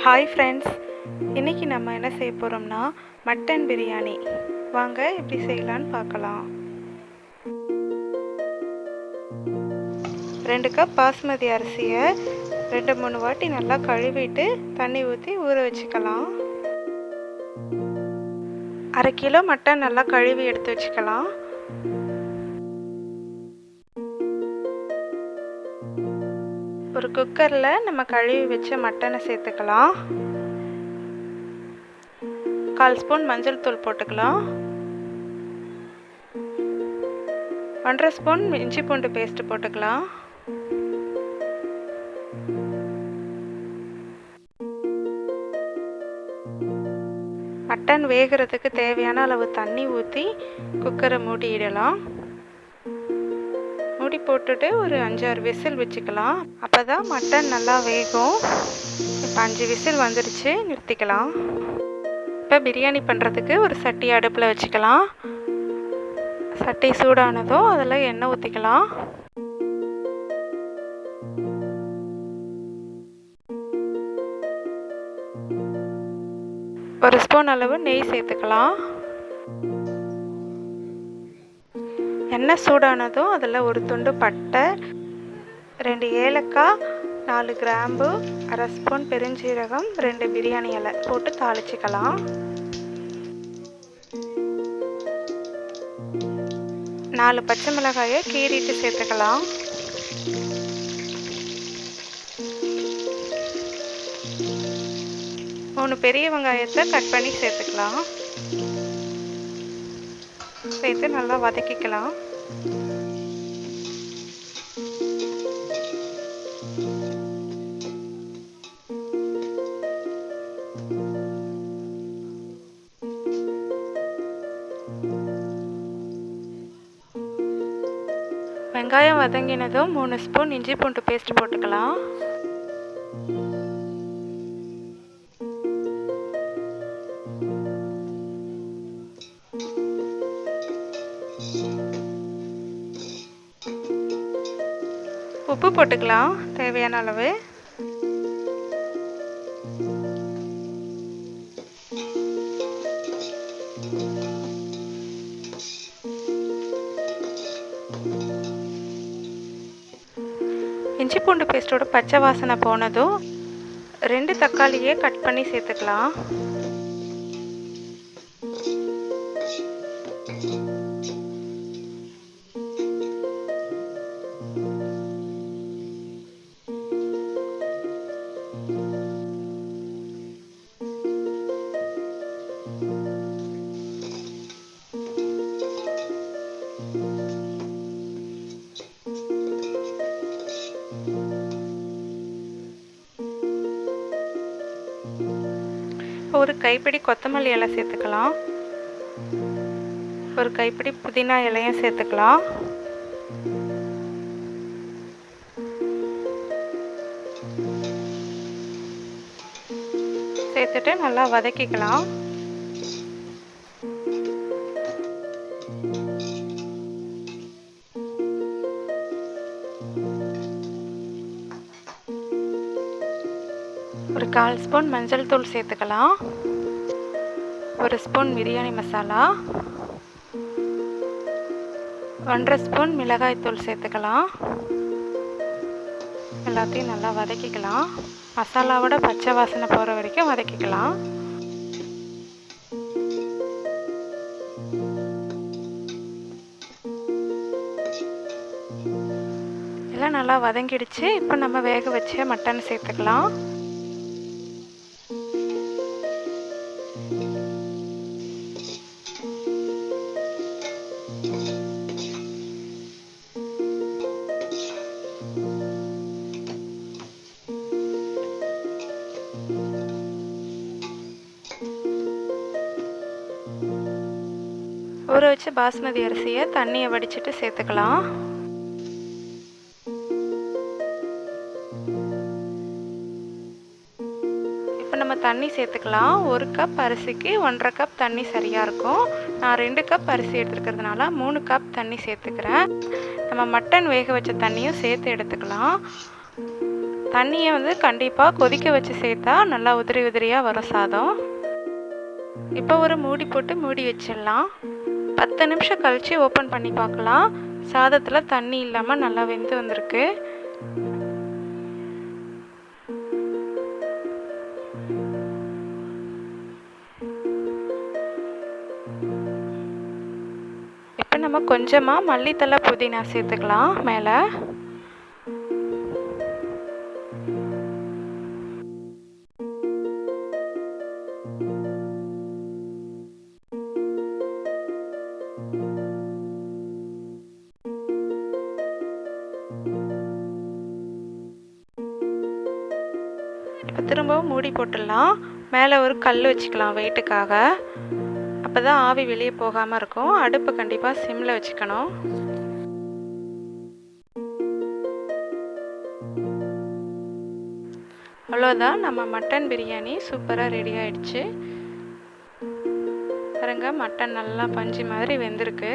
Hi friends, இன்றைக்கி நம்ம என்ன செய்ய போகிறோம்னா மட்டன் பிரியாணி. வாங்க எப்படி செய்யலான்னு பார்க்கலாம். 2 கப் பாஸ்மதி அரிசியை 2-3 வாட்டி நல்லா கழுவிட்டு தண்ணி ஊற்றி ஊற வச்சுக்கலாம். 1/2 கிலோ மட்டன் நல்லா கழுவி எடுத்து வச்சுக்கலாம். ஒரு குக்கரில் நம்ம கழுவி வச்ச மட்டனை சேர்த்துக்கலாம். 1/4 ஸ்பூன் மஞ்சள் தூள் போட்டுக்கலாம். 1/2 ஸ்பூன் இஞ்சி பூண்டு பேஸ்ட்டு போட்டுக்கலாம். மட்டன் வேகிறதுக்கு தேவையான அளவு தண்ணி ஊற்றி குக்கரை மூடிடலாம். மூடி போட்டுட்டு ஒரு 5-6 விசில் வச்சுக்கலாம். அப்போ தான் மட்டன் நல்லா வேகும். இப்போ 5 விசில் வந்துடுச்சு, நிறுத்திக்கலாம். இப்போ பிரியாணி பண்ணுறதுக்கு ஒரு சட்டி அடுப்பில் வச்சுக்கலாம். சட்டி சூடானதும் அதில் எண்ணெய் ஊற்றிக்கலாம். ஒரு ஸ்பூன் அளவு நெய் சேர்த்துக்கலாம். எண்ணெய் சூடானதும் அதில் ஒரு துண்டு பட்டை, 2 ஏலக்காய், 4 கிராம்பு, 1/2 ஸ்பூன் பெருஞ்சீரகம், 2 பிரியாணி இலை போட்டு தாளிச்சிக்கலாம். 4 பச்சை மிளகாயை கீறிட்டு சேர்த்துக்கலாம். மூணு பெரிய வெங்காயத்தை கட் பண்ணி சேர்த்துக்கலாம். சேர்த்து நல்லா வதக்கிக்கலாம். வெங்காயம் வதங்கினதும் 3 ஸ்பூன் இஞ்சி பூண்டு பேஸ்ட் போட்டுக்கலாம். உப்பு போட்டுக்கலாம் தேவையான அளவு. இஞ்சி பூண்டு பேஸ்ட்டோட பச்சை வாசனை போனதும் 2 தக்காளியை கட் பண்ணி சேர்த்துக்கலாம். ஒரு கைப்பிடி கொத்தமல்லி இலை சேர்த்துக்கலாம். ஒரு கைப்பிடி புதினா இலையும் சேர்த்துக்கலாம். சேர்த்துட்டு நல்லா வதக்கிக்கலாம். ஒரு 1/4 ஸ்பூன் மஞ்சள் தூள் சேர்த்துக்கலாம். 1 ஸ்பூன் பிரியாணி மசாலா, 1/2 ஸ்பூன் மிளகாய் தூள் சேர்த்துக்கலாம். எல்லாத்தையும் நல்லா வதக்கிக்கலாம். மசாலாவோட பச்சை வாசனை போகிற வரைக்கும் வதக்கிக்கலாம். எல்லாம் நல்லா வதங்கிடுச்சு. இப்போ நம்ம வேக வச்ச மட்டன் சேர்த்துக்கலாம். ஊற வச்ச பாஸ்மதி அரிசியை தண்ணியை வடிச்சிட்டு சேர்த்துக்கலாம். இப்போ நம்ம தண்ணி சேர்த்துக்கலாம். 1 கப் அரிசிக்கு 1.5 கப் தண்ணி சரியாக இருக்கும். நான் 2 கப் அரிசி எடுத்துருக்கிறதுனால 3 கப் தண்ணி சேர்த்துக்கிறேன். நம்ம மட்டன் வேக வச்ச தண்ணியும் சேர்த்து எடுத்துக்கலாம். தண்ணியை வந்து கண்டிப்பாக கொதிக்க வச்சு சேர்த்தா நல்லா உதிரி உதிரியாக வரும் சாதம். இப்போ ஒரு மூடி போட்டு மூடி வச்சிடலாம். 10 நிமிஷம் கழித்து ஓப்பன் பண்ணி பார்க்கலாம். சாதத்தில் தண்ணி இல்லாமல் நல்லா வெந்து வந்திருக்கு. இப்போ நம்ம கொஞ்சமாக மல்லித்தலை புதினா சேர்த்துக்கலாம் மேலே. இப்போ திரும்பவும் மூடி போட்டுடலாம். மேலே ஒரு கல் வச்சுக்கலாம் வெயிட்டுக்காக. அப்போ தான் ஆவி வெளியே போகாமல் இருக்கும். அடுப்பு கண்டிப்பாக சிம்மில் வச்சுக்கணும். அவ்வளோதான், நம்ம மட்டன் பிரியாணி சூப்பராக ரெடி ஆயிடுச்சு. பாருங்க, மட்டன் நல்லா பஞ்சு மாதிரி வெந்திருக்கு.